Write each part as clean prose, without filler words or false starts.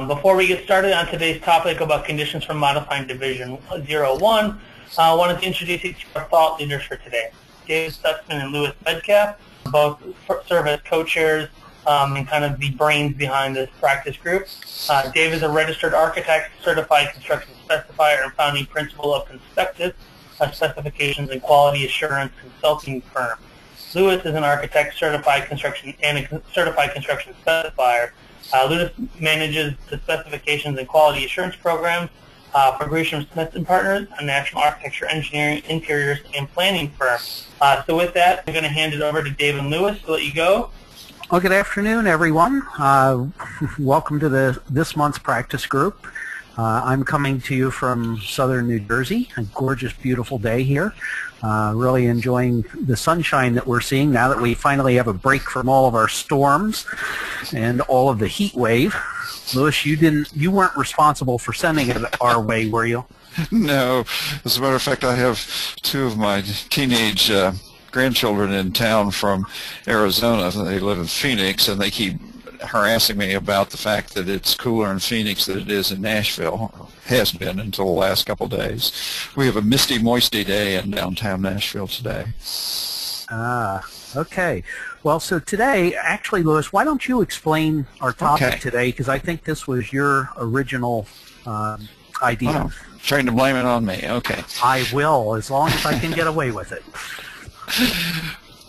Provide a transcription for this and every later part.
Before we get started on today's topic about conditions for modifying Division 01, I wanted to introduce you to our thought leaders for today. David Stutzman and Louis Medcalf both serve as co-chairs and kind of the brains behind this practice group. Dave is a registered architect, certified construction specifier, and founding principal of Constructive, a specifications and quality assurance consulting firm. Louis is an architect, certified construction, and a certified construction specifier. Louis manages the specifications and quality assurance programs for Gresham Smith and Partners, a national architecture, engineering, interiors, and planning firm. So with that, I'm going to hand it over to Dave and Louis to let you go. Well, good afternoon, everyone. Welcome to this month's practice group. I'm coming to you from southern New Jersey. A gorgeous, beautiful day here. Really enjoying the sunshine that we're seeing now that we finally have a break from all of our storms and all of the heat wave. Louis, you weren't responsible for sending it our way, were you? No. As a matter of fact, I have two of my teenage grandchildren in town from Arizona. They live in Phoenix, and they keep harassing me about the fact that it's cooler in Phoenix than it is in Nashville. Has been until the last couple of days. We have a misty, moisty day in downtown Nashville today. Okay. Well, so today, actually, Louis, why don't you explain our topic today, because I think this was your original idea. Oh, trying to blame it on me. Okay. I will, as long as I can get away with it.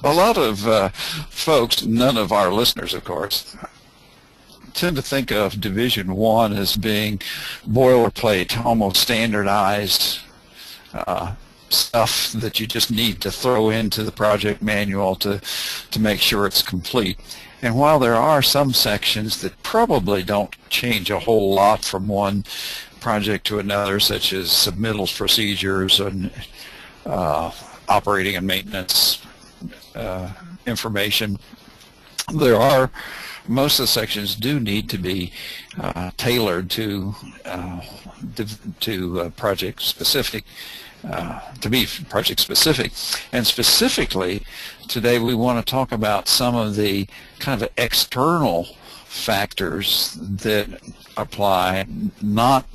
A lot of folks, none of our listeners, of course, tend to think of Division 1 as being boilerplate, almost standardized stuff that you just need to throw into the project manual to make sure it's complete. And while there are some sections that probably don't change a whole lot from one project to another, such as submittals procedures and operating and maintenance information, most of the sections do need to be tailored to project specific, to be project specific. And specifically, today we want to talk about some of the kind of external factors that apply, not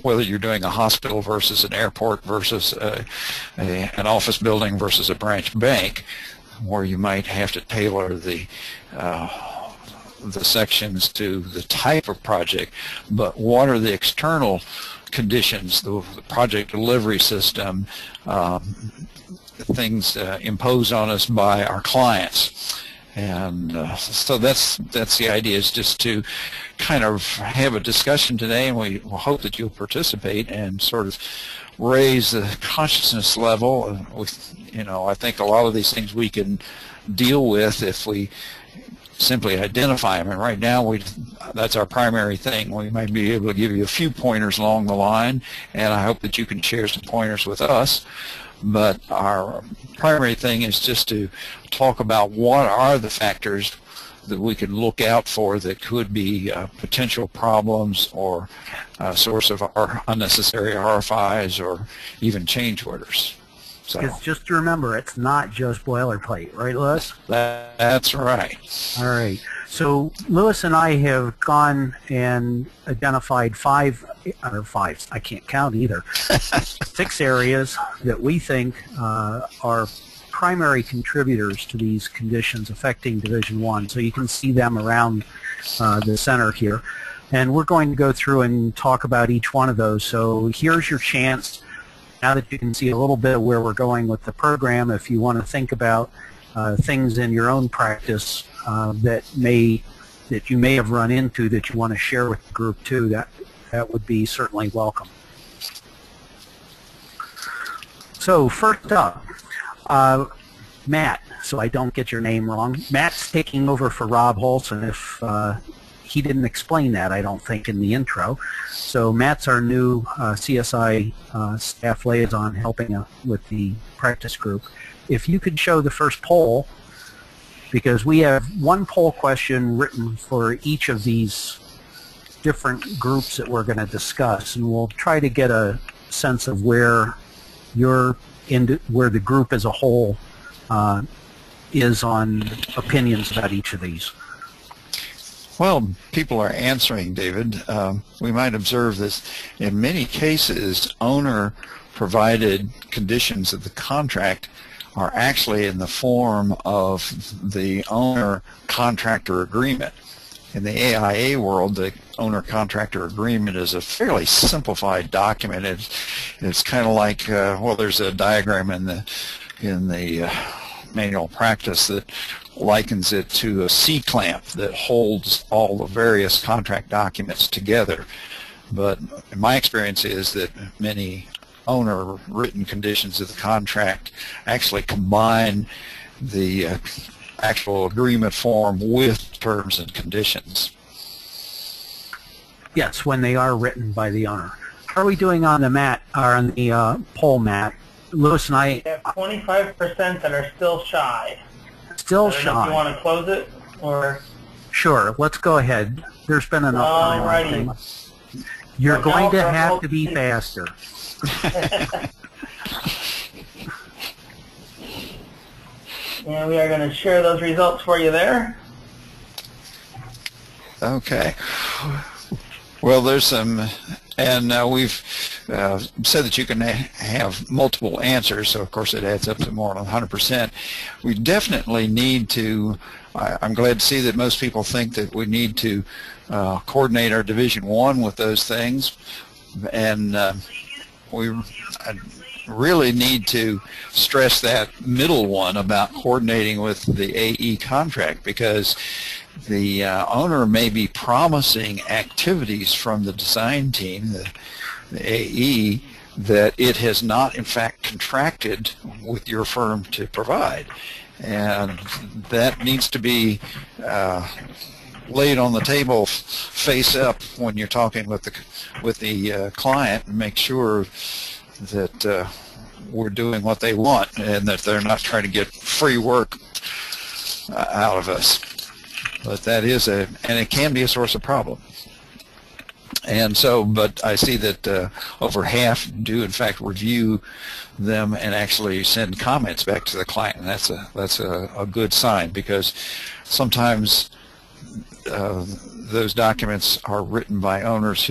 whether you're doing a hospital versus an airport versus an office building versus a branch bank, where you might have to tailor the sections to the type of project, but what are the external conditions, the project delivery system, things imposed on us by our clients. And so that's the idea, is just to kind of have a discussion today, and we hope that you'll participate and sort of raise the consciousness level. I think a lot of these things we can deal with if we simply identify them, and right now that's our primary thing. We might be able to give you a few pointers along the line, and I hope that you can share some pointers with us. But our primary thing is just to talk about what are the factors that we could look out for that could be potential problems or a source of unnecessary RFIs or even change orders. So, because just to remember, it's not just boilerplate, right, Louis? That's right. All right. So Louis and I have gone and identified five, I can't count either, 6 areas that we think are primary contributors to these conditions affecting Division 1. So you can see them around the center here. And we're going to go through and talk about each one of those. So here's your chance, now that you can see a little bit of where we're going with the program, if you want to think about things in your own practice that you may have run into that you want to share with the group too, that would be certainly welcome. So first up, Matt, so I don't get your name wrong. Matt's taking over for Rob Holson. If he didn't explain that, I don't think, in the intro. So Matt's our new CSI staff liaison helping with the practice group. If you could show the first poll, because we have one poll question written for each of these different groups that we're going to discuss, and we'll try to get a sense of where where the group as a whole is on opinions about each of these. Well, people are answering, David. We might observe this in many cases, owner-provided conditions of the contract are actually in the form of the owner-contractor agreement. In the AIA world, the owner-contractor agreement is a fairly simplified document. It's kind of like, well, there's a diagram in the manual practice that likens it to a C-clamp that holds all the various contract documents together. But my experience is that many owner-written conditions of the contract actually combine the actual agreement form with terms and conditions. Yes, when they are written by the owner. How are we doing on the mat, or on the poll, Matt? Lewis and I... We have 25% that are still shy. Still I don't know shy. if you want to close it, or... Sure, let's go ahead. There's been enough time, I think. You're going to have to be faster. And we are going to share those results for you there. Okay. Well, there's some, and we've said that you can have multiple answers, so of course it adds up to more than 100%. We definitely need to, I'm glad to see that most people think that we need to coordinate our Division 1 with those things, and we really need to stress that middle one about coordinating with the AE contract, because the owner may be promising activities from the design team, the AE, that it has not in fact contracted with your firm to provide, and that needs to be laid on the table face up when you're talking with the client, and make sure that we're doing what they want and that they're not trying to get free work out of us. But that is and it can be a source of problem. And so, but I see that over half do in fact review them and actually send comments back to the client, and that's a good sign, because sometimes those documents are written by owners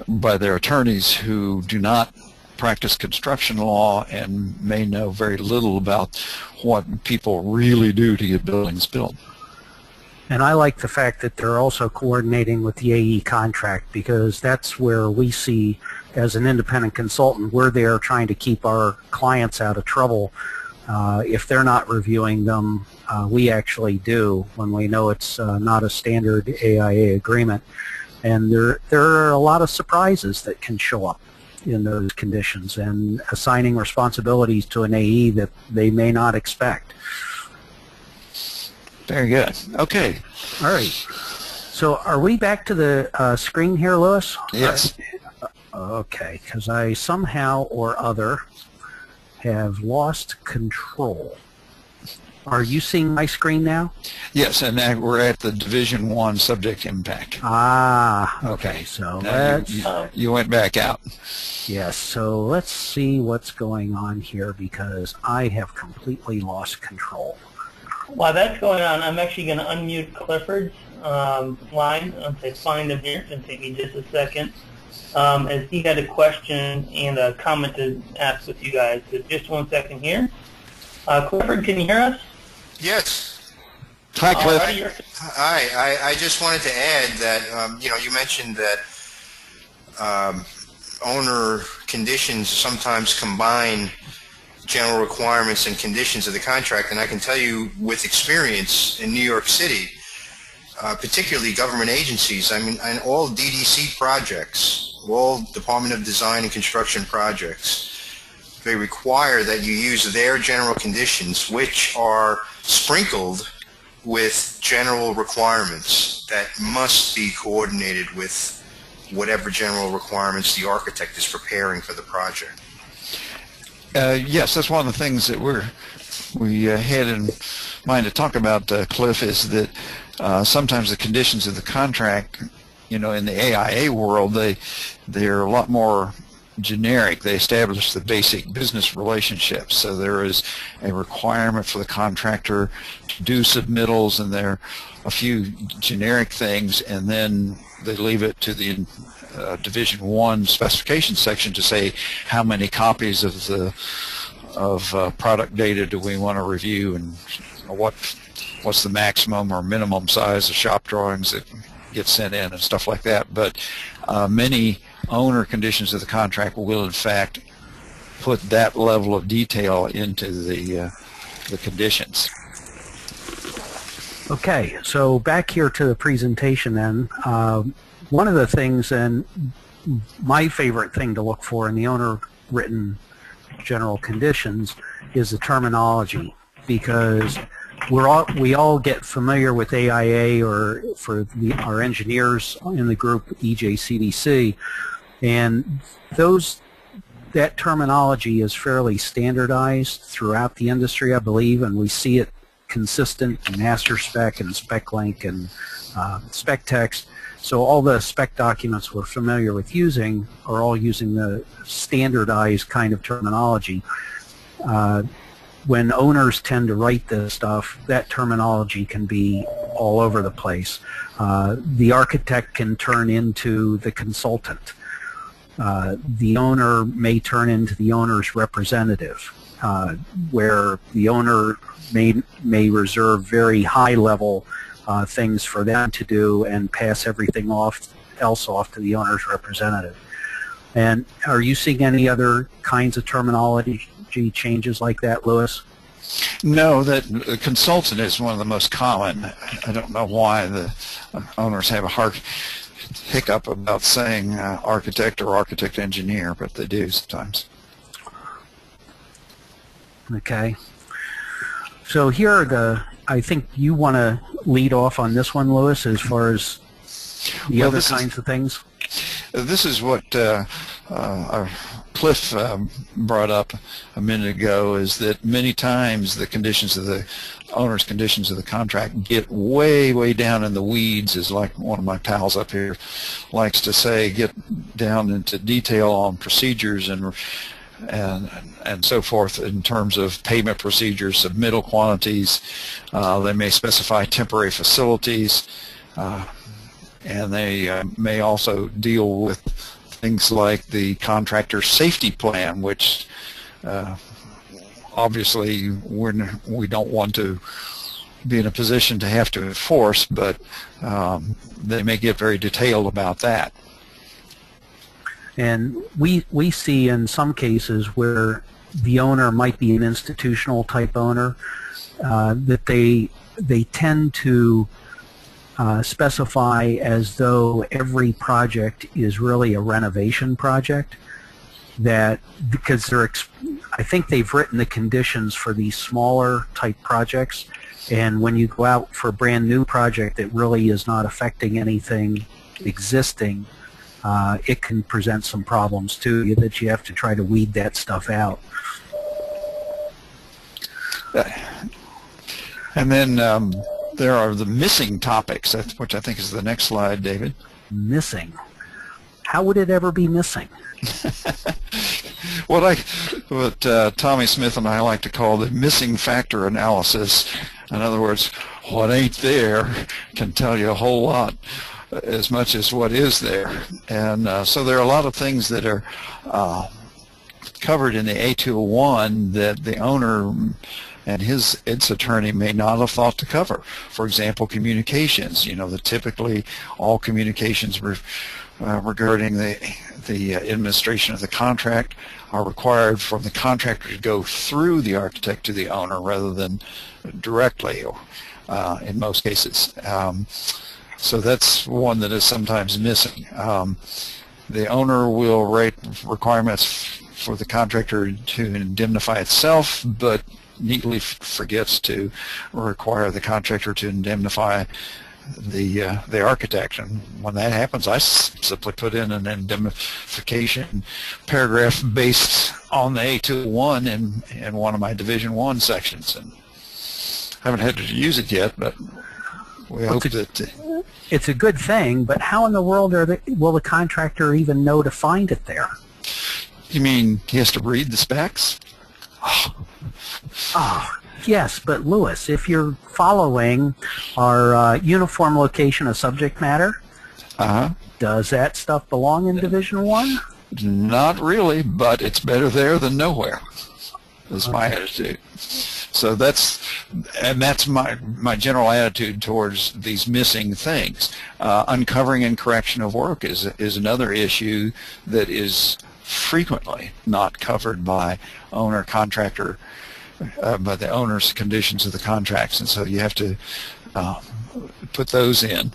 by their attorneys who do not practice construction law and may know very little about what people really do to get buildings built. And I like the fact that they're also coordinating with the AE contract, because that's where we see, as an independent consultant, we're there trying to keep our clients out of trouble. If they're not reviewing them, we actually do, when we know it's not a standard AIA agreement. And there are a lot of surprises that can show up in those conditions, and assigning responsibilities to an AE that they may not expect. Very good. Okay. All right. So are we back to the screen here, Lewis? Yes. Okay, because I somehow or other have lost control. Are you seeing my screen now? Yes, and now we're at the Division 1 subject impact. Ah, okay. So you went back out. Yes, so let's see what's going on here, because I have completely lost control. While that's going on, I'm actually going to unmute Clifford's line. I'll say find him here. It's going to take me just a second. As he had a question and a comment to ask with you guys. So just 1 second here. Clifford, can you hear us? Yes. Hi, Cliff. Hi. I just wanted to add that, you mentioned that owner conditions sometimes combine general requirements and conditions of the contract, and I can tell you with experience in New York City, particularly government agencies, I mean, and all DDC projects, all Department of Design and Construction projects, they require that you use their general conditions, which are sprinkled with general requirements that must be coordinated with whatever general requirements the architect is preparing for the project. Yes, that's one of the things that we had in mind to talk about, Cliff, is that sometimes the conditions of the contract, in the AIA world, they're a lot more generic. They establish the basic business relationships. So there is a requirement for the contractor to do submittals, and there are a few generic things, and then they leave it to the Division 1 specification section to say how many copies of the product data do we want to review, and what's the maximum or minimum size of shop drawings that get sent in and stuff like that. But many owner conditions of the contract will in fact put that level of detail into the conditions. Okay, so back here to the presentation then. One of the things, and my favorite thing to look for in the owner-written general conditions, is the terminology, because we all get familiar with AIA, or for our engineers in the group, EJCDC, and that terminology is fairly standardized throughout the industry, I believe, and we see it consistent in master spec and spec link and spec text. So all the spec documents we're familiar with using are all using the standardized kind of terminology. When owners tend to write this stuff, that terminology can be all over the place. The architect can turn into the consultant. The owner may turn into the owner's representative, where the owner may reserve very high-level things for them to do and pass everything else off to the owner's representative. And are you seeing any other kinds of terminology changes like that, Lewis? No, that consultant is one of the most common. I don't know why the owners have a hard hiccup about saying architect or architect engineer, but they do sometimes. Okay. So here are I think you want to lead off on this one, Lewis, as far as the other kinds of things. This is what Cliff brought up a minute ago, is that many times the conditions of the owner's conditions of the contract get way down in the weeds, as like one of my pals up here likes to say, get down into detail on procedures and so forth in terms of payment procedures, submittal quantities. They may specify temporary facilities, and they may also deal with things like the contractor's safety plan, which obviously we don't want to be in a position to have to enforce, but they may get very detailed about that. And we see in some cases where the owner might be an institutional type owner, that they tend to specify as though every project is really a renovation project, that because I think they've written the conditions for these smaller type projects, and when you go out for a brand new project that really is not affecting anything existing, it can present some problems to you, that you have to try to weed that stuff out. And then there are the missing topics, which I think is the next slide, David. Missing? How would it ever be missing? What Tommy Smith and I like to call the missing factor analysis. In other words, what ain't there can tell you a whole lot, as much as what is there. And so there are a lot of things that are covered in the A201 that the owner and its attorney may not have thought to cover. For example, communications. You know, that typically all communications regarding the administration of the contract are required from the contractor to go through the architect to the owner rather than directly, in most cases. So that's one that is sometimes missing. The owner will write requirements for the contractor to indemnify itself, but neatly forgets to require the contractor to indemnify the architect. And when that happens, I simply put in an indemnification paragraph based on the A201 in one of my Division 1 sections. And I haven't had to use it yet, but we hope that... It's a good thing, but how in the world will the contractor even know to find it there? You mean he has to read the specs? Oh, yes, but Louis, if you're following our uniform location of subject matter, does that stuff belong in Division 1? Not really, but it's better there than nowhere. That's my attitude. So that's my general attitude towards these missing things. Uncovering and correction of work is another issue that is frequently not covered by owner-contractor, by the owner's conditions of the contracts, and so you have to put those in.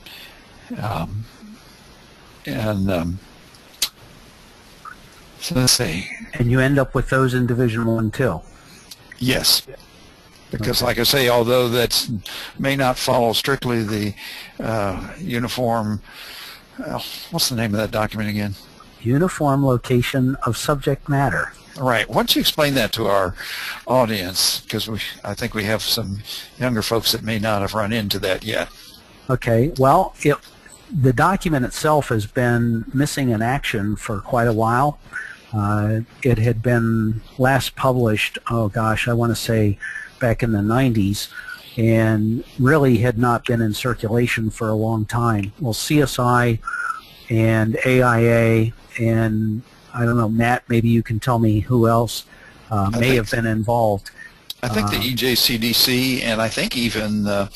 So let's see. And you end up with those in Division 1 too? Yes. Because, like I say, although that may not follow strictly the uniform, what's the name of that document again? Uniform location of subject matter. Right. Why don't you explain that to our audience? Because I think we have some younger folks that may not have run into that yet. Okay. Well, the document itself has been missing in action for quite a while. It had been last published, oh gosh, I want to say back in the 90s, and really had not been in circulation for a long time. Well, CSI and AIA and, I don't know, Matt, maybe you can tell me who else may have been involved. I think the EJCDC and I think even a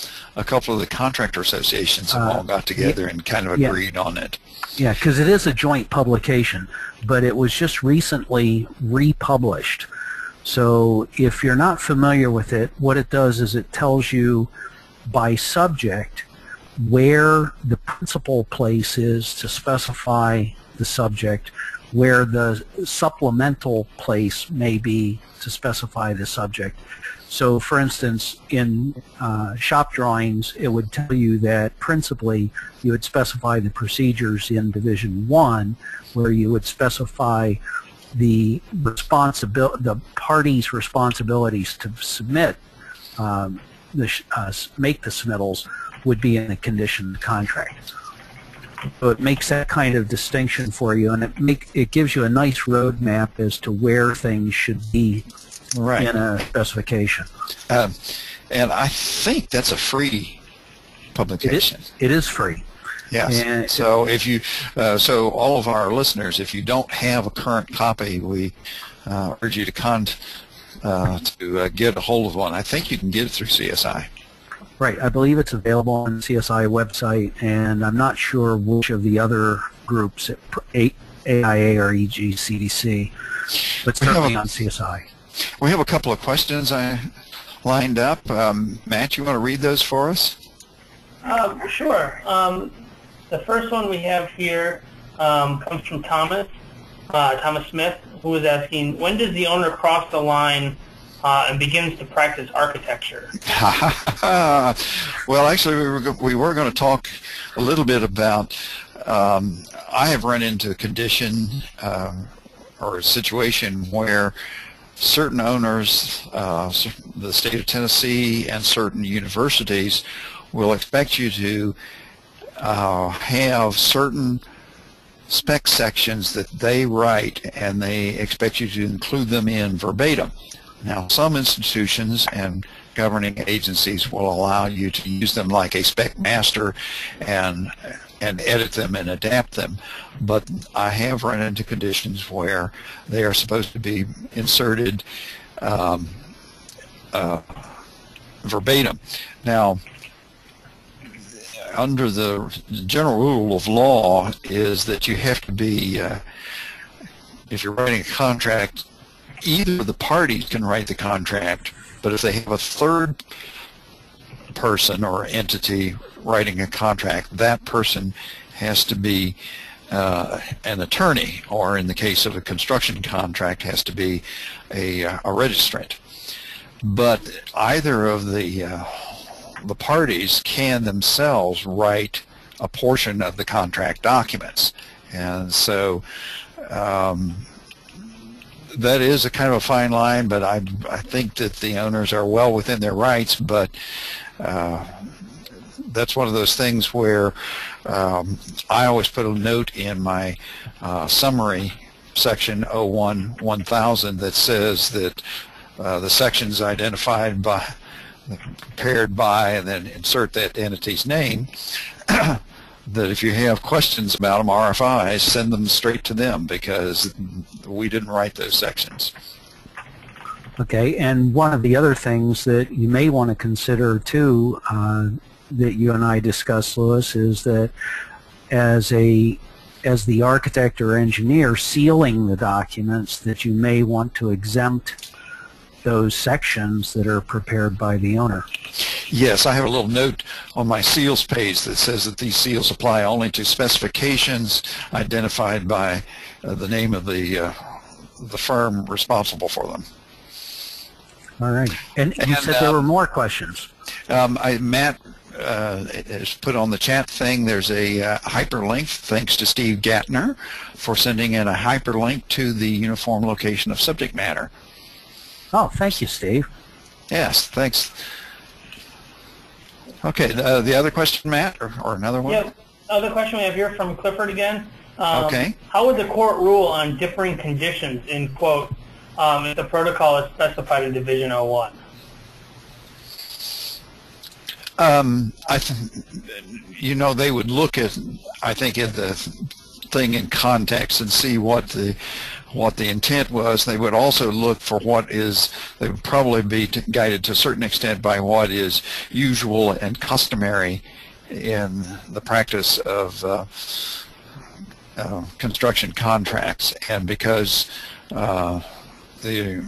couple of the contractor associations have all got together and kind of agreed on it. Yeah, because it is a joint publication, but it was just recently republished. So if you're not familiar with it, what it does is it tells you by subject where the principal place is to specify the subject, where the supplemental place may be to specify the subject. So for instance, in shop drawings, it would tell you that principally you would specify the procedures in Division 1, where you would specify the party's responsibilities to submit, make the submittals would be in the condition contract. So it makes that kind of distinction for you, and it gives you a nice roadmap as to where things should be in a specification. And I think that's a free publication. It is free. Yes. And so if you, so all of our listeners, if you don't have a current copy, we urge you to get a hold of one. I think you can get it through CSI. Right. I believe it's available on the CSI website, and I'm not sure which of the other groups, AIA or EGCDC, but certainly on CSI. We have a couple of questions lined up. Matt, you want to read those for us? Sure. The first one we have here comes from Thomas Smith, who is asking, when does the owner cross the line and begins to practice architecture? Well, actually, we were going to talk a little bit about, I have run into a condition or a situation where certain owners, the state of Tennessee and certain universities will expect you to have certain spec sections that they write, and they expect you to include them in verbatim. Now, some institutions and governing agencies will allow you to use them like a spec master and edit them and adapt them, but I have run into conditions where they are supposed to be inserted verbatim. Now, under the general rule of law is that you have to be, if you're writing a contract, either the parties can write the contract, but if they have a third person or entity writing a contract, that person has to be an attorney, or in the case of a construction contract, has to be a registrant. But either of the parties can themselves write a portion of the contract documents, and so that is a kind of a fine line, but I think that the owners are well within their rights, but that's one of those things where I always put a note in my summary section 01-1000 that says that the sections identified by, prepared by, and then insert that entity's name, that if you have questions about them, RFIs, send them straight to them because we didn't write those sections. Okay, and one of the other things that you may want to consider too, that you and I discussed, Louis, is that as the architect or engineer sealing the documents, that you may want to exempt those sections that are prepared by the owner. Yes, I have a little note on my seals page that says that these seals apply only to specifications identified by the name of the firm responsible for them. All right. And you said there were more questions. Matt has put on the chat thing, there's a hyperlink, thanks to Steve Gattner for sending in a hyperlink to the uniform location of subject matter. Oh, thank you, Steve. Yes, thanks. Okay, the other question, Matt, or another one? Yeah, other question we have here from Clifford again. Okay. How would the court rule on differing conditions, in quote, if the protocol is specified in Division 01? They would look at, I think, at the thing in context and see what the intent was. They would also look for they would probably be guided to a certain extent by what is usual and customary in the practice of construction contracts. And because the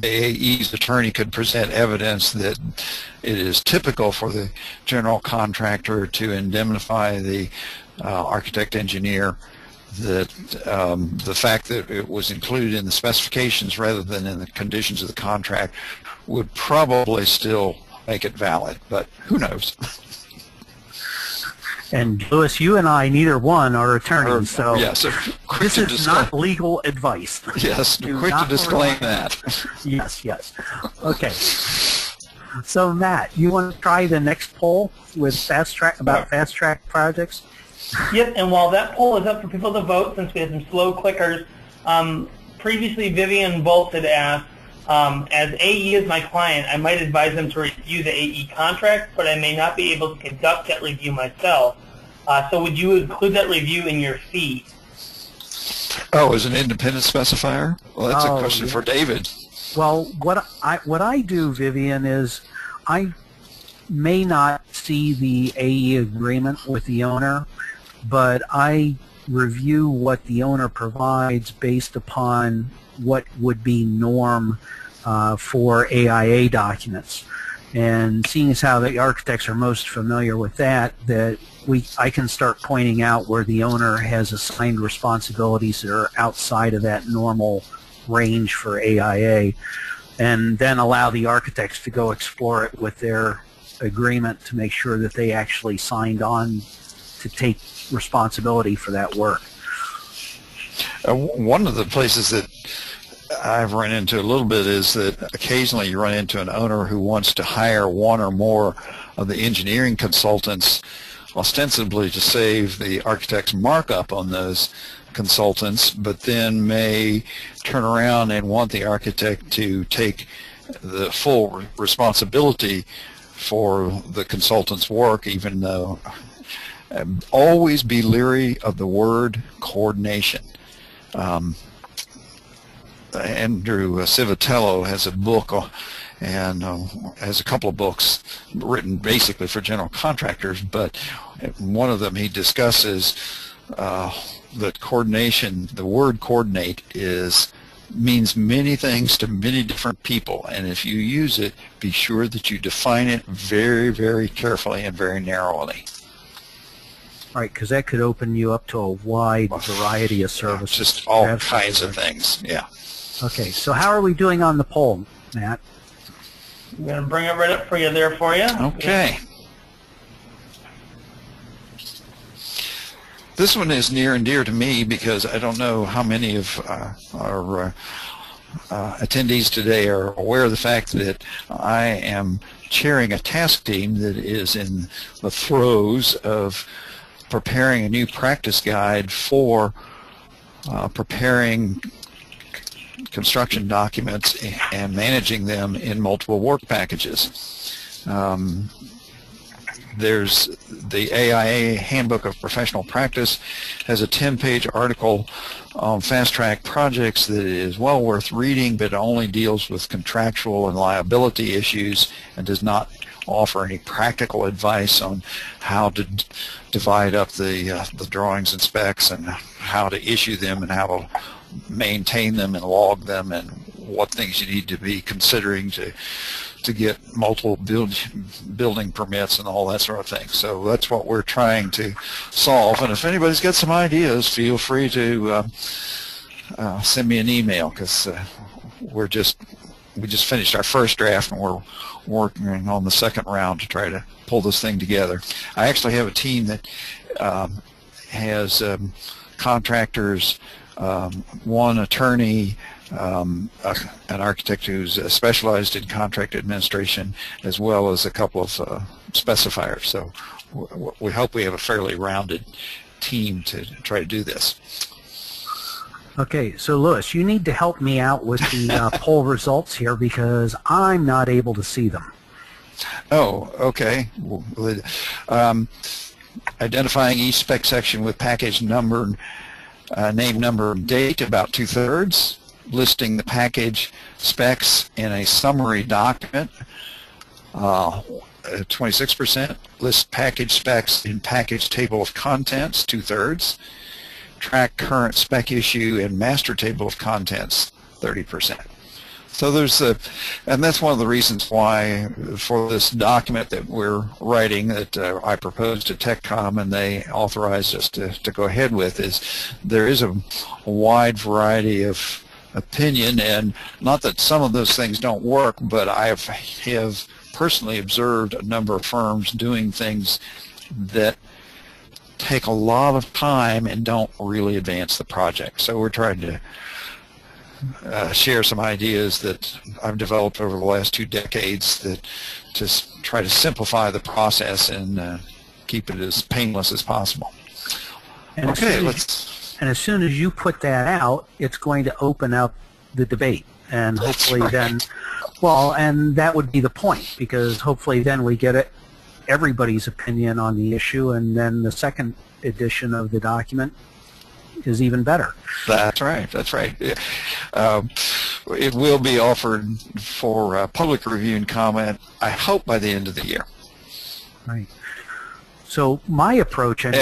AE's attorney could present evidence that it is typical for the general contractor to indemnify the architect engineer, that the fact that it was included in the specifications rather than in the conditions of the contract would probably still make it valid, but who knows? And Louis, you and I, neither one are attorneys, so yes, this is not legal advice. Yes, quick to disclaim that. Yes, yes. Okay. So Matt, you want to try the next poll with fast track projects? Yep, and while that poll is up for people to vote, since we had some slow clickers, previously Vivian Bolt had asked, as AE is my client, I might advise them to review the AE contract, but I may not be able to conduct that review myself. So would you include that review in your fee? Oh, as an independent specifier? Well, that's a question for David. Well, what I do, Vivian, is I may not see the AE agreement with the owner, but I review what the owner provides based upon what would be norm for AIA documents. And seeing as how the architects are most familiar with that, I can start pointing out where the owner has assigned responsibilities that are outside of that normal range for AIA, and then allow the architects to go explore it with their agreement to make sure that they actually signed on to take responsibility for that work. One of the places that I've run into a little bit is that occasionally you run into an owner who wants to hire one or more of the engineering consultants ostensibly to save the architect's markup on those consultants, but then may turn around and want the architect to take the full responsibility for the consultant's work, even though always be leery of the word coordination. Andrew Civitello has a book and has a couple of books written basically for general contractors, but one of them he discusses that coordination, the word coordinate means many things to many different people, and if you use it, be sure that you define it very, very carefully and very narrowly. Right, because that could open you up to a wide variety of services. Just all kinds of things, yeah. Okay, so how are we doing on the poll, Matt? I'm going to bring it right up for you there for you. Okay. This one is near and dear to me because I don't know how many of our attendees today are aware of the fact that I am chairing a task team that is in the throes of preparing a new practice guide for preparing construction documents and managing them in multiple work packages. There's the AIA Handbook of Professional Practice has a 10-page article on fast-track projects that is well worth reading, but only deals with contractual and liability issues and does not offer any practical advice on how to divide up the drawings and specs and how to issue them and how to maintain them and log them and what things you need to be considering to get multiple building permits and all that sort of thing. So that's what we're trying to solve. And if anybody's got some ideas, feel free to send me an email, because we just finished our first draft and we're working on the second round to try to pull this thing together. I actually have a team that has contractors, one attorney, an architect who's specialized in contract administration, as well as a couple of specifiers. So we hope we have a fairly rounded team to try to do this. Okay, so Louis, you need to help me out with the poll results here, because I'm not able to see them. Oh, okay. Identifying each spec section with package number, name, number, and date, about 2/3. Listing the package specs in a summary document, 26%. List package specs in package table of contents, 2/3. Track current spec issue in master table of contents, 30%. So there's and that's one of the reasons why for this document that we're writing that I proposed to TechCom and they authorized us to go ahead with, is there is a wide variety of opinion, and not that some of those things don't work, but I have personally observed a number of firms doing things that take a lot of time and don't really advance the project. So we're trying to share some ideas that I've developed over the last 2 decades that just try to simplify the process and keep it as painless as possible. And okay, and as soon as you put that out, it's going to open up the debate, and hopefully then, well, and that would be the point, because hopefully then we get everybody's opinion on the issue, and then the second edition of the document is even better. That's right. That's right. It will be offered for public review and comment, I hope, by the end of the year. Right. So my approach, and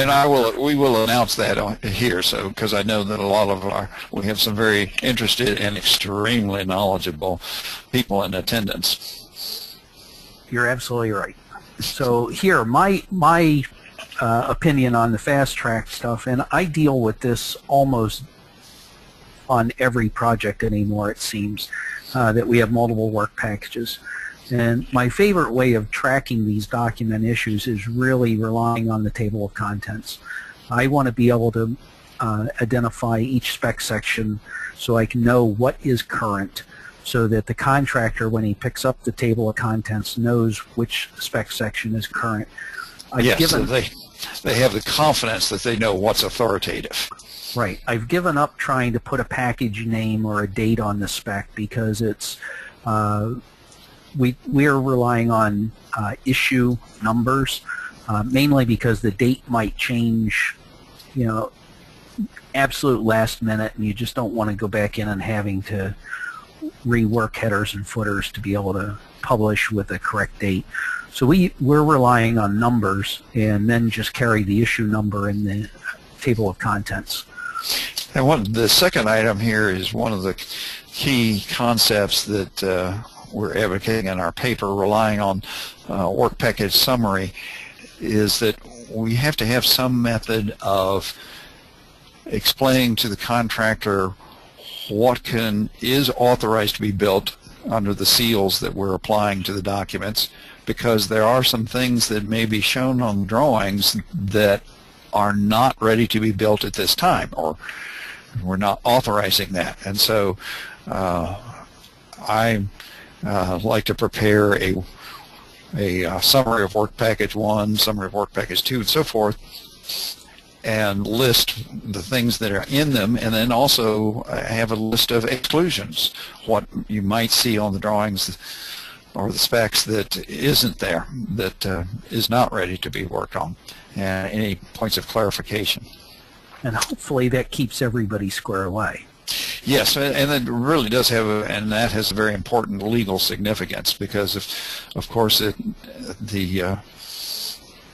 we will announce that here, so because I know that a lot of we have some very interested and extremely knowledgeable people in attendance. You're absolutely right. So here, my opinion on the fast track stuff, and I deal with this almost on every project anymore, it seems, that we have multiple work packages. And my favorite way of tracking these document issues is really relying on the table of contents. I want to be able to identify each spec section so I can know what is current, so that the contractor, when he picks up the table of contents, knows which spec section is current. So they have the confidence that they know what's authoritative. Right. I've given up trying to put a package name or a date on the spec, because it's we're relying on issue numbers, mainly because the date might change, absolute last minute, and you just don't want to go back in and having to rework headers and footers to be able to publish with the correct date. So we're relying on numbers, and then just carry the issue number in the table of contents. And the second item here is one of the key concepts that we're advocating in our paper, relying on work package summary, is that we have to have some method of explaining to the contractor what is authorized to be built under the seals that we're applying to the documents, because there are some things that may be shown on drawings that are not ready to be built at this time, or we're not authorizing that. And so I like to prepare a summary of work package 1, summary of work package 2, and so forth, and list the things that are in them, and then also have a list of exclusions, what you might see on the drawings or the specs that isn't there, that is not ready to be worked on, and any points of clarification. And hopefully that keeps everybody square away. Yes, and it really does have and that has a very important legal significance, because of course the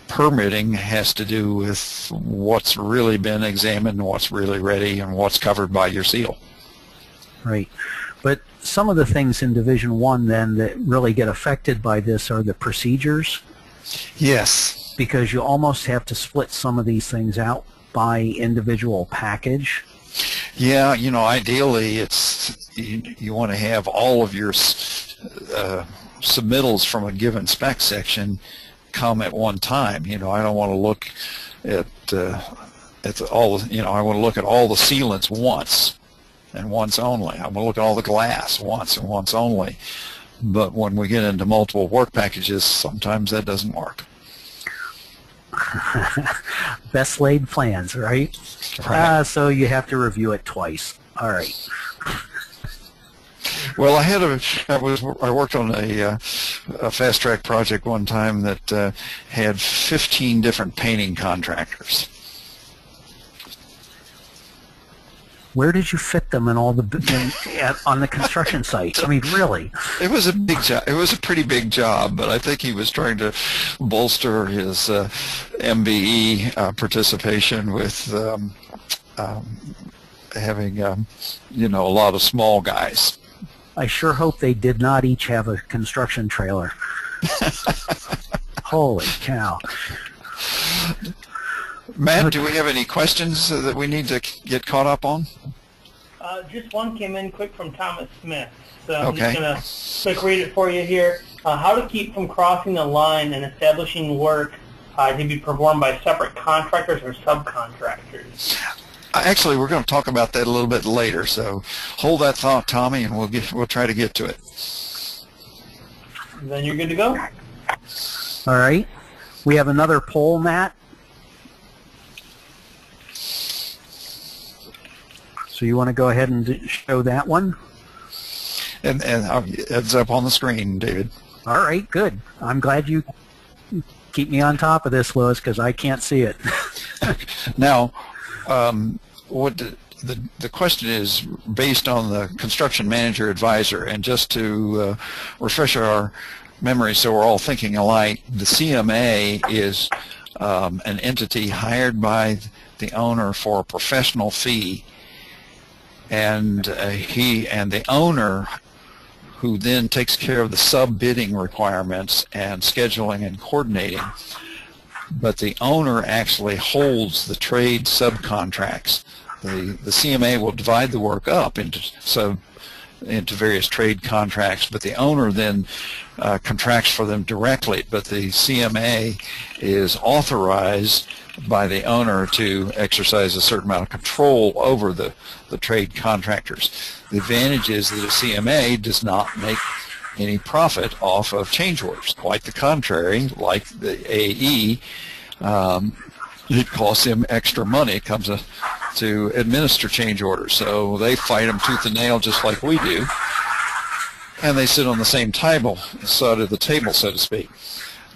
permitting has to do with what's really been examined, what's really ready, and what's covered by your seal. Right. But some of the things in Division 1 then that really get affected by this are the procedures. Yes. Because you almost have to split some of these things out by individual package. Yeah, ideally you want to have all of your submittals from a given spec section come at one time. I don't want to look at all. I want to look at all the sealants once and once only. I want to look at all the glass once and once only. But when we get into multiple work packages, sometimes that doesn't work. Best laid plans, right? Right. So you have to review it twice. All right. Well, I worked on a fast track project one time that had 15 different painting contractors. Where did you fit them in all on the construction sites? I mean, really? It was a big job. It was a pretty big job, but I think he was trying to bolster his MBE participation with having a lot of small guys. I sure hope they did not each have a construction trailer. Holy cow. Matt, do we have any questions that we need to get caught up on? Just one came in quick from Thomas Smith. So I'm Okay. just going to quick read it for you here. How to keep from crossing the line and establishing work to be performed by separate contractors or subcontractors. Actually, we're going to talk about that a little bit later, so hold that thought, Tommy, and we'll try to get to it. Then you're good to go. All right. We have another poll, Matt. So you want to go ahead and show that one? And it's up on the screen, David. All right, good. I'm glad you keep me on top of this, Louis, because I can't see it. Now, what the question is based on the construction manager advisor, and just to refresh our memory so we're all thinking alike, the CMA is an entity hired by the owner for a professional fee, and the owner, who then takes care of the sub-bidding requirements and scheduling and coordinating. But the owner actually holds the trade subcontracts. The CMA will divide the work up into various trade contracts, but the owner then contracts for them directly. But the CMA is authorized by the owner to exercise a certain amount of control over the trade contractors. The advantage is that the CMA does not make any profit off of change orders. Quite the contrary, like the AE, it costs them extra money. It comes to administer change orders. So they fight them tooth and nail just like we do. And they sit on the same side of the table, so to speak.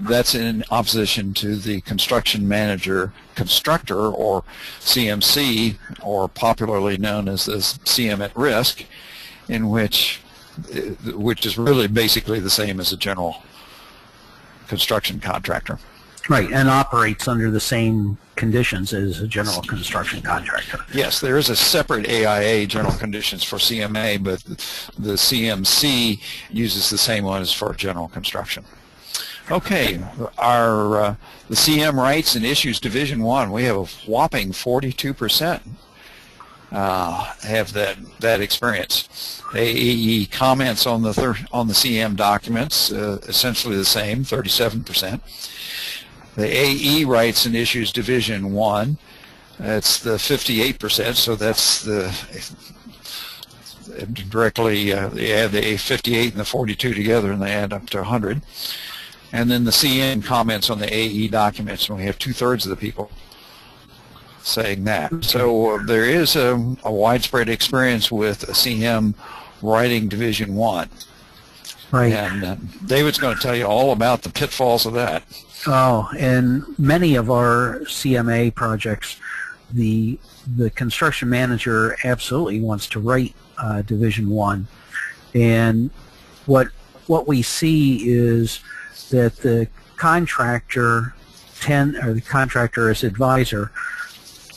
That's in opposition to the construction manager constructor, or CMC, or popularly known as the CM at risk, which is really basically the same as a general construction contractor. Right, and operates under the same conditions as a general construction contractor. Yes, there is a separate AIA, general conditions, for CMA, but the CMC uses the same one as for general construction. Okay, the CM rights and issues Division 1, we have a whopping 42% have that experience. AE comments on the CM documents, essentially the same, 37%. The AE rights and issues Division 1, that's the 58%, so that's directly, they add the 58 and the 42 together and they add up to 100. And then the CM comments on the AE documents, and we have 2/3 of the people saying that. So there is a widespread experience with a CM writing Division 1. Right. And David's going to tell you all about the pitfalls of that. Oh, and many of our CMA projects, the construction manager absolutely wants to write Division 1. And what we see is that the contractor the contractor as advisor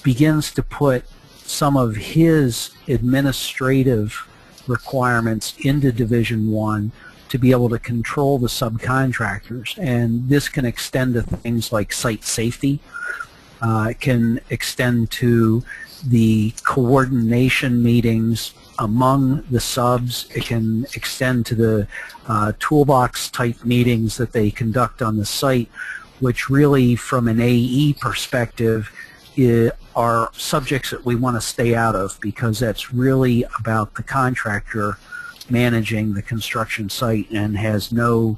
begins to put some of his administrative requirements into Division 1 to be able to control the subcontractors. And this can extend to things like site safety. It can extend to the coordination meetings among the subs. It can extend to the toolbox type meetings that they conduct on the site, which really from an AE perspective are subjects that we want to stay out of, because that's really about the contractor managing the construction site and has no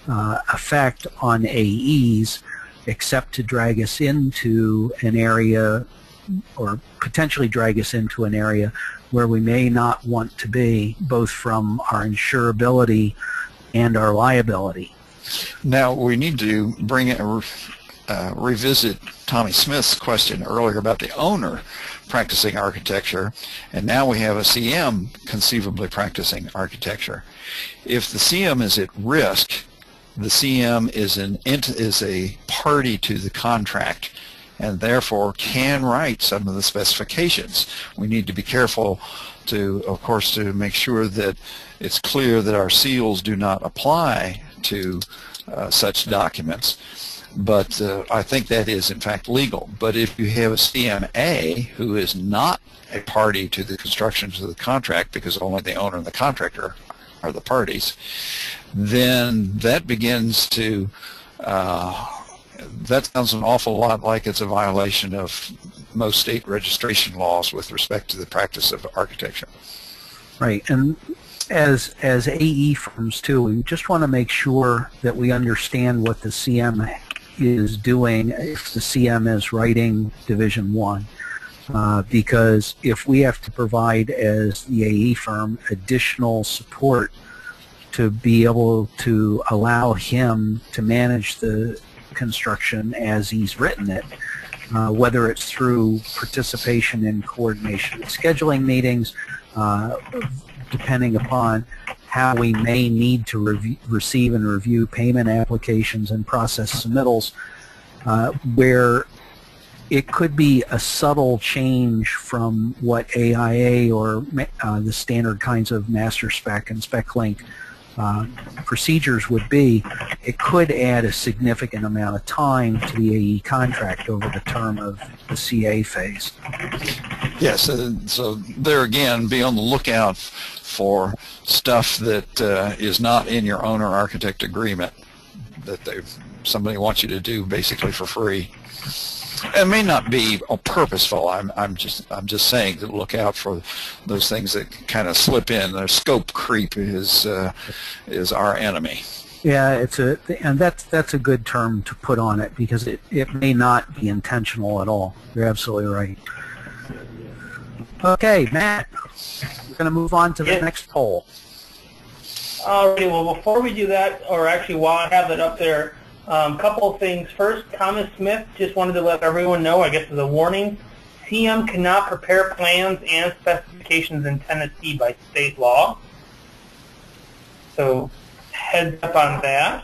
effect on AEs except to drag us into an area, or potentially drag us into an area where we may not want to be, both from our insurability and our liability. Now we need to revisit Tommy Smith's question earlier about the owner practicing architecture, and now we have a CM conceivably practicing architecture. If the CM is at risk, the CM is a party to the contract, and therefore can write some of the specifications. We need to be careful to, of course, to make sure that it's clear that our seals do not apply to such documents. But I think that is in fact legal. But if you have a CMA who is not a party to the construction of the contract, because only the owner and the contractor are the parties, then that begins to that sounds an awful lot like it's a violation of most state registration laws with respect to the practice of architecture. Right, and as AE firms too, we just want to make sure that we understand what the CM is doing if the CM is writing Division 1. Because if we have to provide, as the AE firm, additional support to be able to allow him to manage the construction as he's written it, whether it's through participation in coordination and scheduling meetings, depending upon how we may need to receive and review payment applications and process submittals, where it could be a subtle change from what AIA or the standard kinds of master spec and spec link procedures would be. It could add a significant amount of time to the AE contract over the term of the CA phase. Yes, so there again, be on the lookout for stuff that is not in your owner-architect agreement that somebody wants you to do basically for free. It may not be purposeful. I'm just saying to look out for those things that kind of slip in. The scope creep is our enemy. Yeah, and that's a good term to put on it, because it may not be intentional at all. You're absolutely right. Okay, Matt, we're going to move on to the next poll. Alrighty, well, before we do that, or actually while I have it up there, a couple of things. First, Thomas Smith just wanted to let everyone know, I guess as a warning, CM cannot prepare plans and specifications in Tennessee by state law. So heads up on that.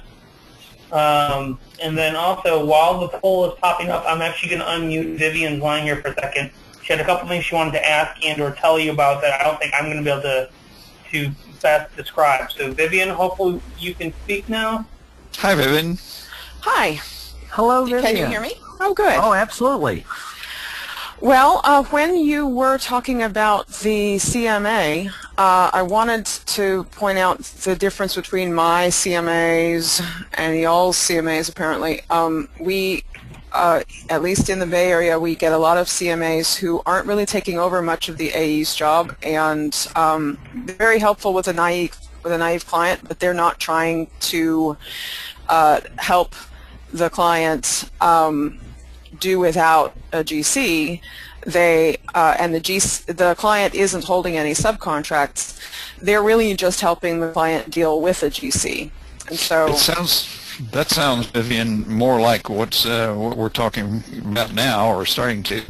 And then also, while the poll is popping up, I'm actually going to unmute Vivian's line here for a second. She had a couple things she wanted to ask and or tell you about that I don't think I'm going to be able to best describe. So Vivian, hopefully you can speak now. Hi, Vivian. Hi. Hello, Vivian. Can you hear me? Oh, good. Oh, absolutely. Well, when you were talking about the CMA, I wanted to point out the difference between my CMAs and y'all's CMAs, apparently. At least in the Bay Area, we get a lot of CMAs who aren't really taking over much of the AE's job, and they're very helpful with a naive client, but they're not trying to help the clients do without a GC, they and the client isn't holding any subcontracts, they're really just helping the client deal with a GC. And so that sounds, Vivian, more like what we're talking about now, or starting to,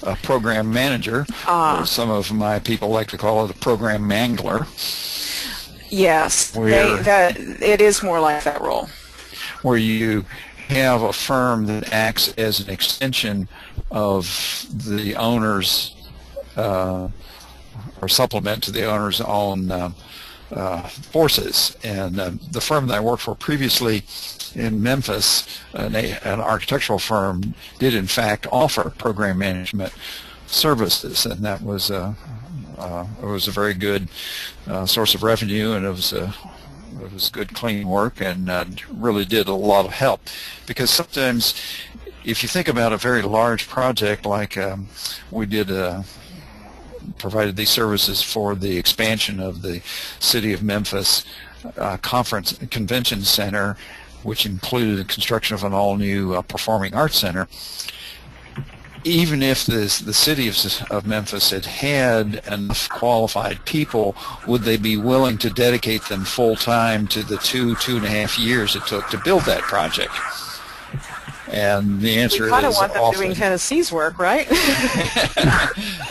a program manager, or some of my people like to call it a program mangler. Yes, it is more like that role. Where you have a firm that acts as an extension of the owner's, or supplement to the owner's own forces. And the firm that I worked for previously in Memphis, an architectural firm, did in fact offer program management services, and that was it was a very good source of revenue, and it was good, clean work, and really did a lot of help. Because sometimes, if you think about a very large project like we did, provided these services for the expansion of the City of Memphis Convention Center, which included the construction of an all-new performing arts center. Even if the City of Memphis had enough qualified people, would they be willing to dedicate them full-time to the 2.5 years it took to build that project? And the answer is often. You kind of want them doing Tennessee's work, right?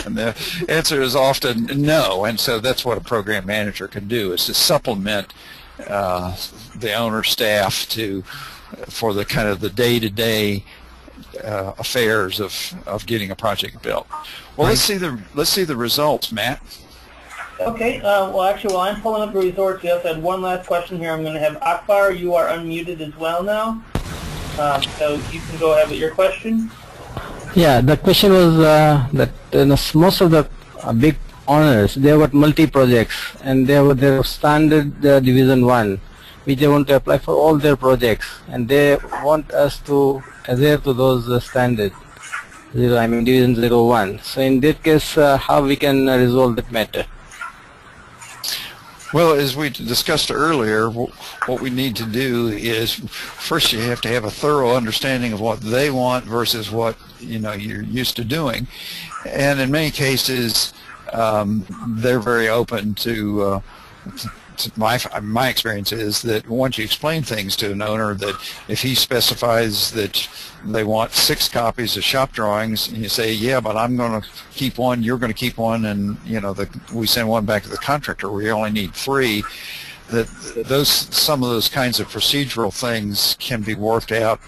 And the answer is often no. And so that's what a program manager can do, is to supplement the owner's staff for the kind of the day-to-day affairs of getting a project built. Well, let's see the results, Matt. Okay. Well, actually, while I'm pulling up the results, we also had one last question here. I'm going to have Akbar. You are unmuted as well now. So you can go ahead with your question. Yeah, the question was that most of the big owners, they have got multi-projects, and they have their standard division 1, which they want to apply for all their projects, and they want us to adhere to those standards. Division 01. So in that case, how we can resolve that matter? Well, as we discussed earlier, what we need to do is, first you have to have a thorough understanding of what they want versus what you're used to doing, and in many cases they're very open to my experience is that once you explain things to an owner, that if he specifies that they want 6 copies of shop drawings, and you say, yeah, but I'm going to keep one, you're going to keep one, and we send one back to the contractor, we only need 3, that some of those kinds of procedural things can be worked out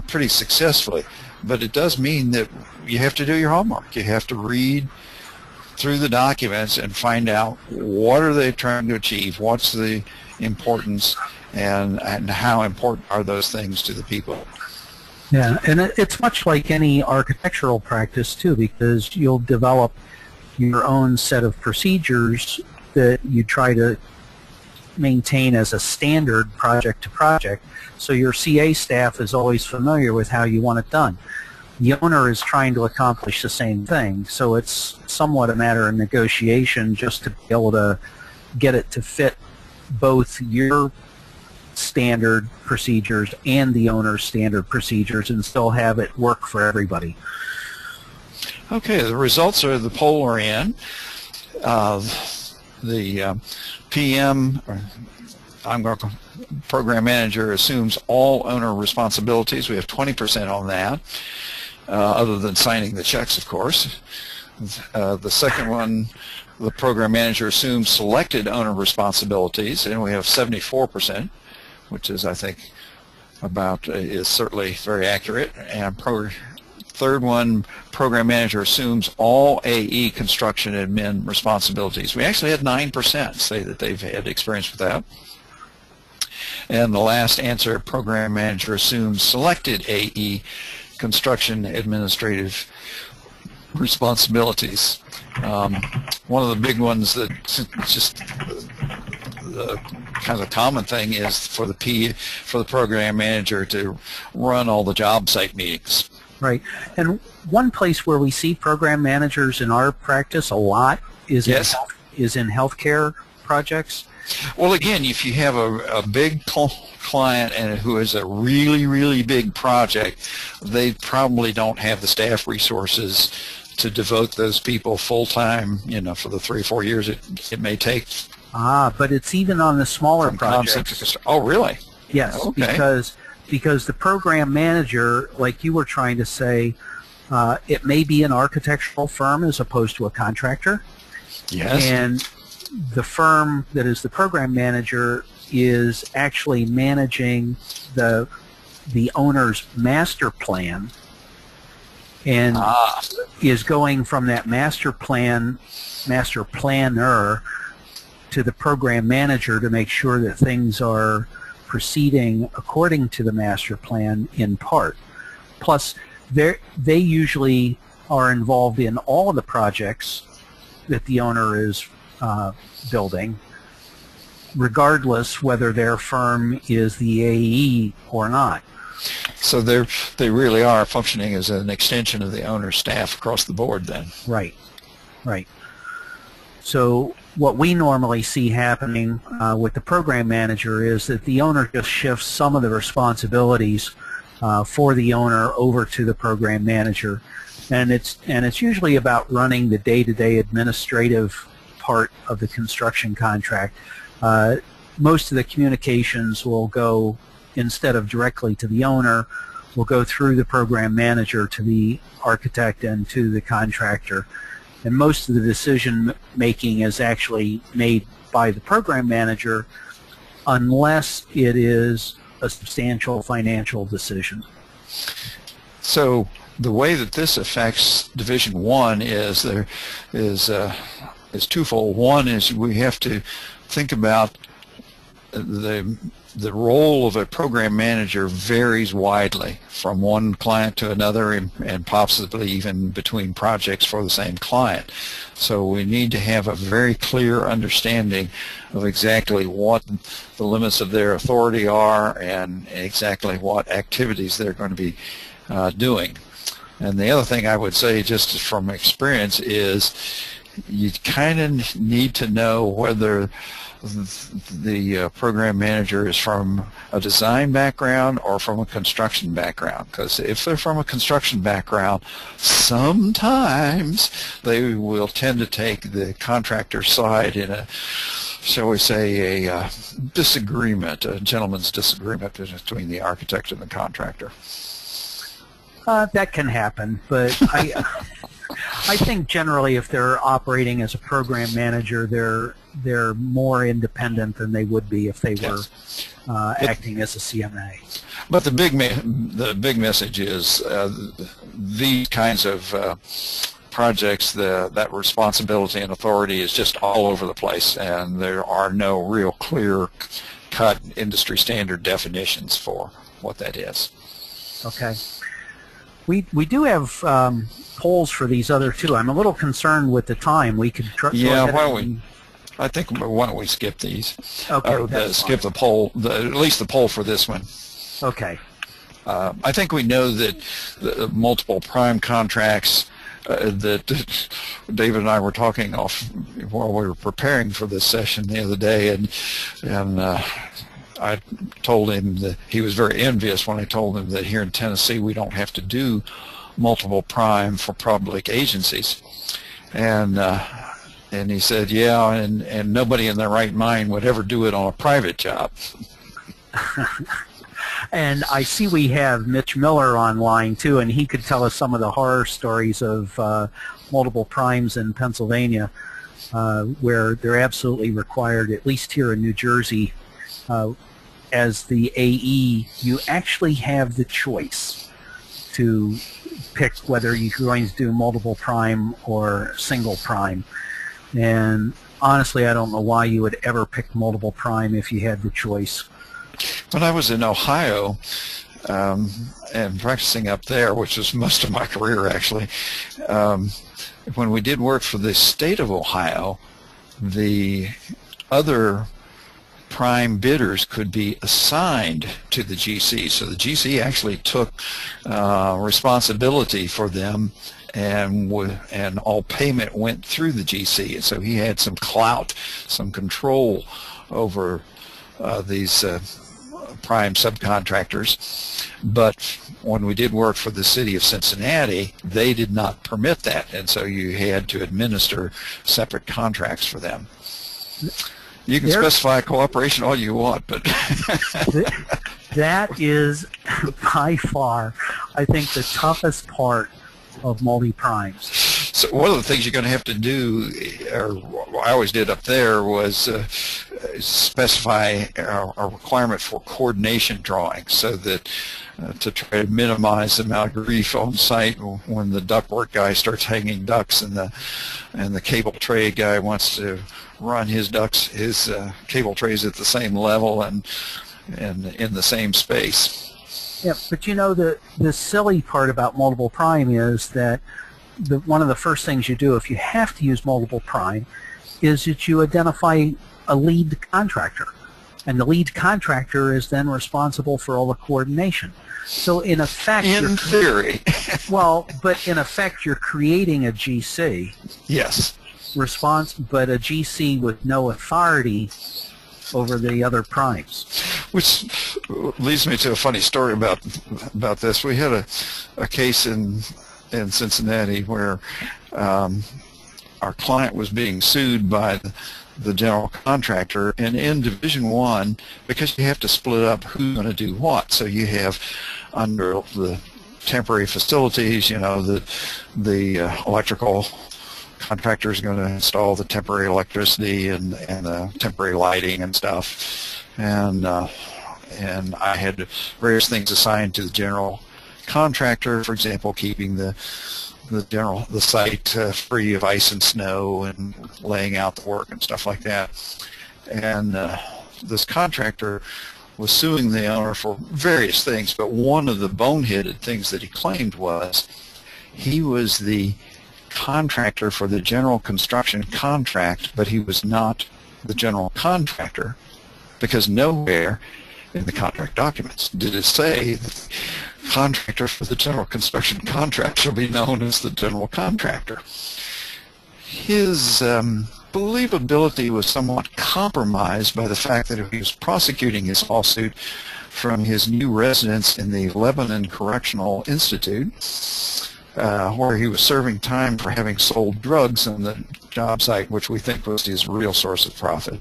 pretty successfully. But it does mean that you have to do your homework. You have to read through the documents and find out what are they trying to achieve, what's the importance, and how important are those things to the people. Yeah, and it's much like any architectural practice too, because you'll develop your own set of procedures that you try to maintain as a standard project to project, so your CA staff is always familiar with how you want it done. The owner is trying to accomplish the same thing, so it's somewhat a matter of negotiation just to be able to get it to fit both your standard procedures and the owner's standard procedures and still have it work for everybody. Okay, the results are the poll are in. The PM, program manager, assumes all owner responsibilities. We have 20% on that. Other than signing the checks, of course. The second one, the program manager assumes selected owner responsibilities, and we have 74%, which is, I think, is certainly very accurate. And third one, program manager assumes all AE construction admin responsibilities. We actually had 9% say that they've had experience with that. And the last answer, program manager assumes selected AE construction administrative responsibilities. One of the big ones that just the kind of common thing is for the program manager to run all the job site meetings. Right. And one place where we see program managers in our practice a lot is in healthcare projects. Well, again, if you have a big client and who is a really, really big project, they probably don't have the staff resources to devote those people full-time, for the 3 or 4 years it may take. But it's even on the smaller projects. Oh, really? Yes, okay. because the program manager, like you were trying to say, it may be an architectural firm as opposed to a contractor. Yes. And the firm that is the program manager is actually managing the owner's master plan, and is going from that master planner to the program manager to make sure that things are proceeding according to the master plan in part. Plus, they usually are involved in all of the projects that the owner is building, regardless whether their firm is the AE or not. So they really are functioning as an extension of the owner's staff across the board then. Right, right. So what we normally see happening with the program manager is that the owner just shifts some of the responsibilities for the owner over to the program manager, and it's usually about running the day-to-day administrative part of the construction contract. Most of the communications will go, instead of directly to the owner, will go through the program manager to the architect and to the contractor. And most of the decision making is actually made by the program manager unless it is a substantial financial decision. So the way that this affects Division 1 is twofold. One is we have to think about the role of a program manager varies widely from one client to another, and possibly even between projects for the same client. So we need to have a very clear understanding of exactly what the limits of their authority are and exactly what activities they're going to be doing. And the other thing I would say, just from experience, is you kind of need to know whether the program manager is from a design background or from a construction background, because if they're from a construction background, sometimes they will tend to take the contractor's side in a, shall we say, a disagreement, a gentleman's disagreement between the architect and the contractor. That can happen, but I think generally if they're operating as a program manager, they're more independent than they would be if they were acting as a CMA. But the big message is these kinds of projects, that responsibility and authority is just all over the place, and there are no real clear-cut industry standard definitions for what that is. Okay. We do have polls for these other two. I'm a little concerned with the time. We could try. Yeah, why don't we skip these? Okay, or skip the poll, at least the poll for this one. Okay. I think we know that the multiple prime contracts that David and I were talking off while we were preparing for this session the other day, and I told him that he was very envious when I told him that here in Tennessee we don't have to do multiple prime for public agencies, and he said, yeah, and nobody in their right mind would ever do it on a private job. And I see we have Mitch Miller online too, and he could tell us some of the horror stories of multiple primes in Pennsylvania, where they're absolutely required, at least here in New Jersey. As the AE, you actually have the choice to pick whether you're going to do multiple prime or single prime. And honestly, I don't know why you would ever pick multiple prime if you had the choice. When I was in Ohio and practicing up there, which was most of my career actually, when we did work for the state of Ohio, the other prime bidders could be assigned to the GC. So the GC actually took responsibility for them and all payment went through the GC, and so he had some clout, some control over these prime subcontractors. But when we did work for the city of Cincinnati, they did not permit that, and so you had to administer separate contracts for them. You can specify cooperation all you want, but that is by far, I think, the toughest part of multi-primes. So one of the things you're going to have to do, or I always did up there, was specify a requirement for coordination drawings, so that to try to minimize the amount of grief on site when the ductwork guy starts hanging ducts and the cable tray guy wants to run his cable trays at the same level and in the same space. Yeah, but you know, the silly part about multiple prime is that one of the first things you do if you have to use multiple prime is that you identify a lead contractor, and the lead contractor is then responsible for all the coordination. So in effect, in theory, well, but in effect, you're creating a GC. Yes. But a GC with no authority over the other primes. Which leads me to a funny story about this. We had a case in Cincinnati where our client was being sued by the general contractor, and in Division 1, because you have to split up who's going to do what, so you have under the temporary facilities, you know, the electrical contractor is going to install the temporary electricity and the temporary lighting and stuff, and I had various things assigned to the general contractor, for example, keeping the site free of ice and snow and laying out the work and stuff like that. And this contractor was suing the owner for various things, but one of the boneheaded things that he claimed was he was the contractor for the general construction contract, but he was not the general contractor, because nowhere in the contract documents did it say that the contractor for the general construction contract shall be known as the general contractor. His believability was somewhat compromised by the fact that he was prosecuting his lawsuit from his new residence in the Lebanon Correctional Institute, where he was serving time for having sold drugs on the job site, which we think was his real source of profit.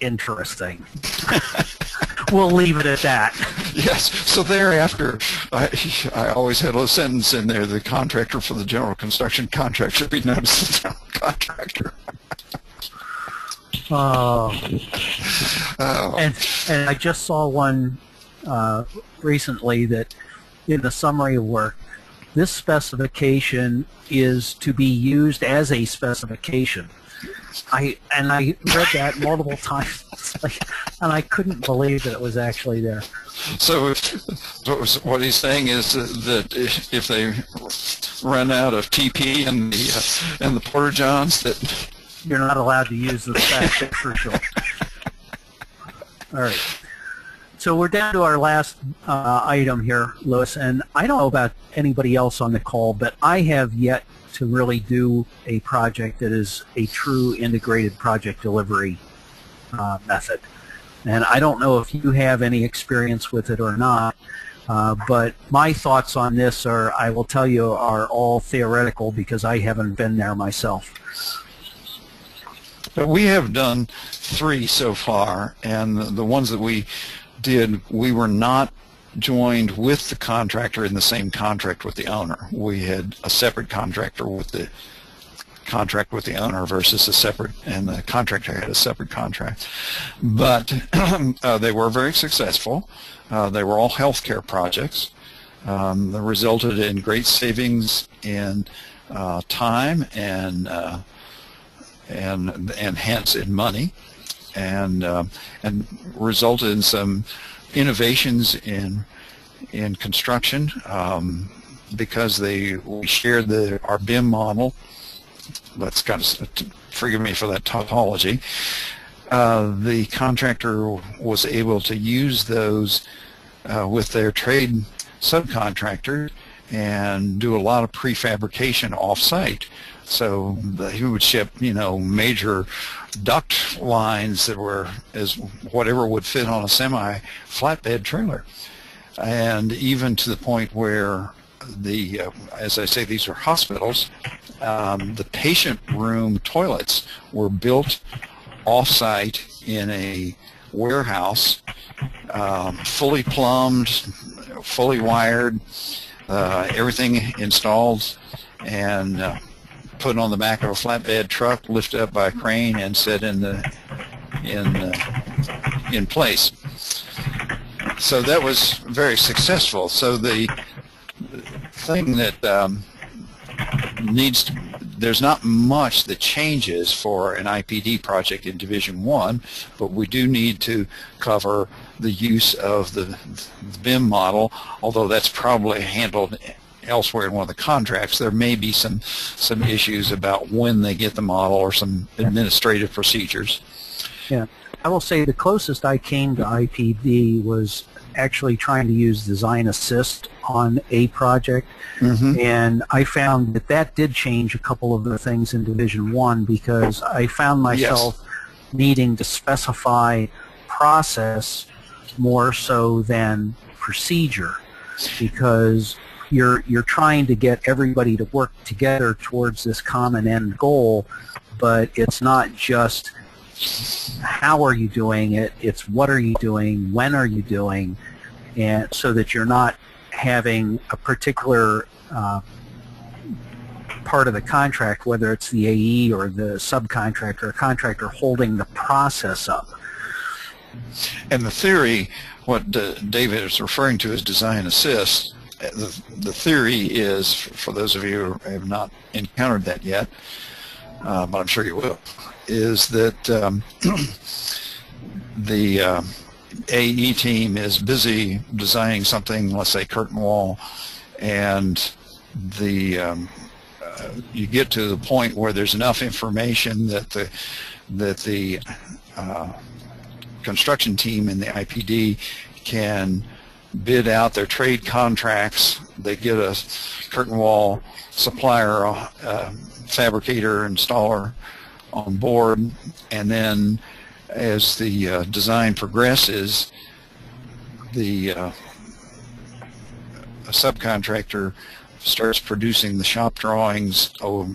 Interesting. We'll leave it at that. Yes. So thereafter, I always had a sentence in there: the contractor for the general construction contract should be known as the general contractor. And I just saw one recently that in the summary of work, this specification is to be used as a specification. I read that multiple times, and I couldn't believe that it was actually there. So what he's saying is that if they run out of TP and the Porta-Johns, that you're not allowed to use the spec for sure. All right. So we're down to our last item here, Louis, and I don't know about anybody else on the call, but I have yet to really do a project that is a true integrated project delivery method. And I don't know if you have any experience with it or not, but my thoughts on this are, I will tell you, are all theoretical because I haven't been there myself. But we have done 3 so far, and the ones that we did, we were not joined with the contractor in the same contract with the owner. We had a separate contractor with the contract with the owner versus a separate, and the contractor had a separate contract. But they were very successful. They were all healthcare projects. They resulted in great savings in time and hence in money, and resulted in some innovations in construction because we shared our BIM model. That's kind of, forgive me for that tautology. The contractor was able to use those with their trade subcontractor and do a lot of prefabrication off-site. So he would ship, major duct lines that were as whatever would fit on a semi-flatbed trailer, and even to the point where as I say, these are hospitals. The patient room toilets were built off-site in a warehouse, fully plumbed, fully wired, everything installed, and put on the back of a flatbed truck, lifted up by a crane, and set in place. So that was very successful. So the thing that there's not much that changes for an IPD project in Division 1, but we do need to cover the use of the BIM model, although that's probably handled elsewhere in one of the contracts. There may be some issues about when they get the model or some administrative procedures. Yeah, I will say the closest I came to IPD was actually trying to use Design Assist on a project, and I found that did change a couple of the things in Division 1, because I found myself needing to specify process more so than procedure, because you're trying to get everybody to work together towards this common end goal, but it's not just how are you doing it, it's what are you doing, when are you doing, and so that you're not having a particular part of the contract, whether it's the AE or the subcontractor or contractor, holding the process up. And the theory, what David is referring to as Design Assist, the theory is, for those of you who have not encountered that yet, but I'm sure you will, is that the AE team is busy designing something, let's say curtain wall, and you get to the point where there's enough information that the construction team in the IPD can bid out their trade contracts. They get a curtain wall supplier, fabricator, installer on board, and then as the design progresses, a subcontractor starts producing the shop drawings, a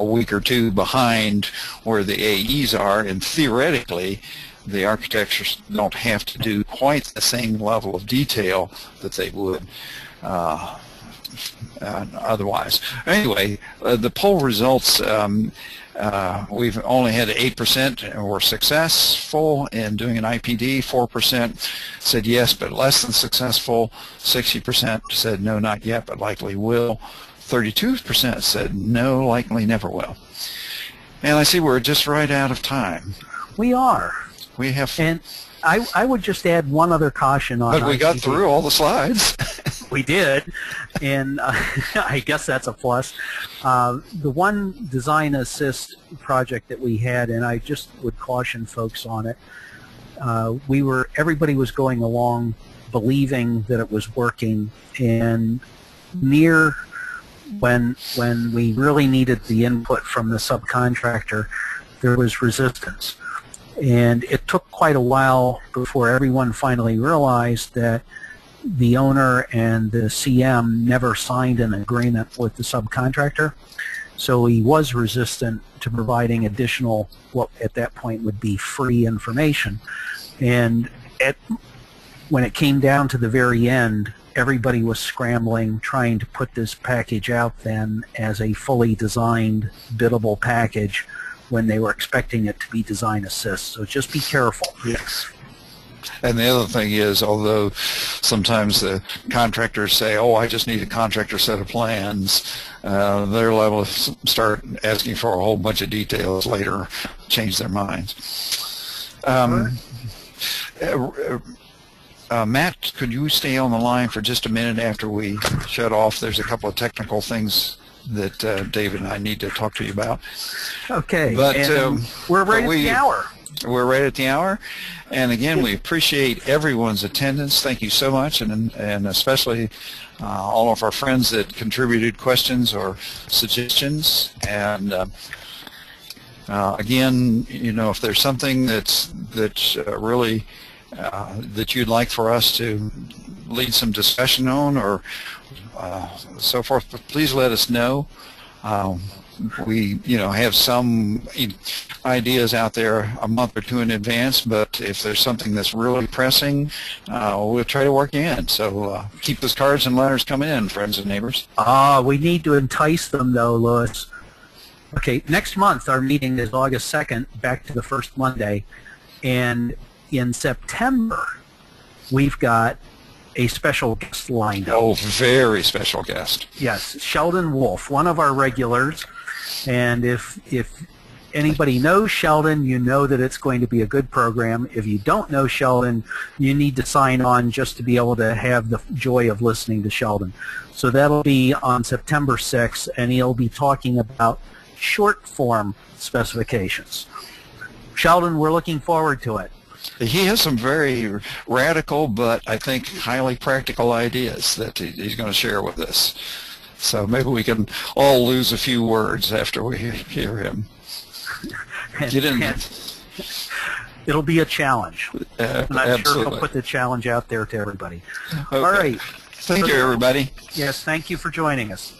week or two behind where the AEs are, and theoretically the architects don't have to do quite the same level of detail that they would otherwise. Anyway, the poll results, we've only had 8% were successful in doing an IPD, 4% said yes but less than successful, 60% said no, not yet but likely will, 32% said no, likely never will. And I see we're just right out of time. We are. We have, and I would just add one other caution on. But we got through all the slides. We did, and I guess that's a plus. The one Design Assist project that we had, and I just would caution folks on it. Everybody was going along believing that it was working, and near when we really needed the input from the subcontractor, there was resistance. And it took quite a while before everyone finally realized that the owner and the CM never signed an agreement with the subcontractor. So he was resistant to providing additional, what at that point would be free information. And when it came down to the very end, everybody was scrambling, trying to put this package out then as a fully designed, biddable package, when they were expecting it to be Design Assist. So just be careful. Yes. And the other thing is, although sometimes the contractors say, oh, I just need a contractor set of plans, they're liable to start asking for a whole bunch of details later, change their minds. Matt, could you stay on the line for just a minute after we shut off? There's a couple of technical things that David and I need to talk to you about. Okay, but we're right at the hour. we're right at the hour. And again, we appreciate everyone's attendance. Thank you so much, and especially all of our friends that contributed questions or suggestions. And again, you know, if there's something that's really that you'd like for us to lead some discussion on or so forth, please let us know. We, you know, have some ideas out there a month or two in advance, but if there's something that's really pressing, we'll try to work in. So keep those cards and letters coming in, friends and neighbors. We need to entice them, though, Louis. Okay, next month our meeting is August 2nd, back to the first Monday, and in September we've got a special guest lined up. Oh, very special guest. Yes, Sheldon Wolf, one of our regulars. And if anybody knows Sheldon, you know that it's going to be a good program. If you don't know Sheldon, you need to sign on just to be able to have the joy of listening to Sheldon. So that'll be on September 6th, and he'll be talking about short form specifications. Sheldon, we're looking forward to it. He has some very radical, but I think highly practical ideas that he's going to share with us. So maybe we can all lose a few words after we hear him. Get in. It'll be a challenge. And I'm absolutely. sure he'll put the challenge out there to everybody. Okay. All right. Thank you, everybody. Yes, thank you for joining us.